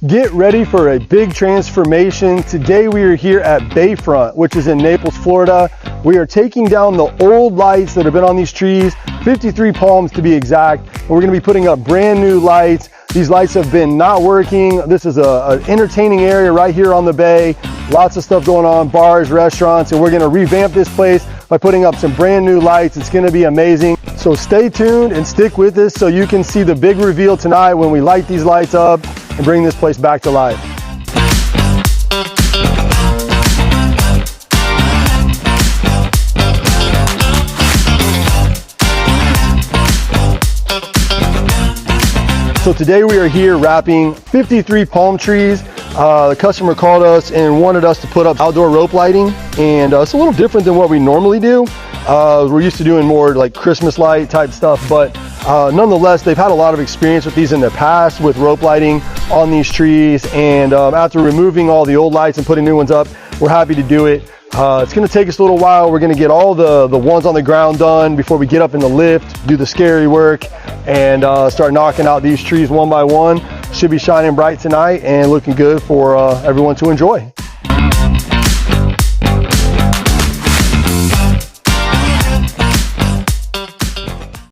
Get ready for a big transformation. Today we are here at Bayfront, which is in Naples, Florida. We are taking down the old lights that have been on these trees, 53 palms to be exact. And we're going to be putting up brand new lights. These lights have been not working. This is an entertaining area right here on the bay. Lots of stuff going on, bars, restaurants, and we're going to revamp this place by putting up some brand new lights. It's going to be amazing. So stay tuned and stick with us so you can see the big reveal tonight when we light these lights up and bring this place back to life. So today we are here wrapping 53 palm trees. The customer called us and wanted us to put up outdoor rope lighting, and it's a little different than what we normally do. We're used to doing more like Christmas light type stuff, but nonetheless, they've had a lot of experience with these in the past with rope lighting on these trees, and after removing all the old lights and putting new ones up, we're happy to do it. It's going to take us a little while. We're going to get all the ones on the ground done before we get up in the lift, do the scary work, and start knocking out these trees one by one. Should be shining bright tonight and looking good for everyone to enjoy.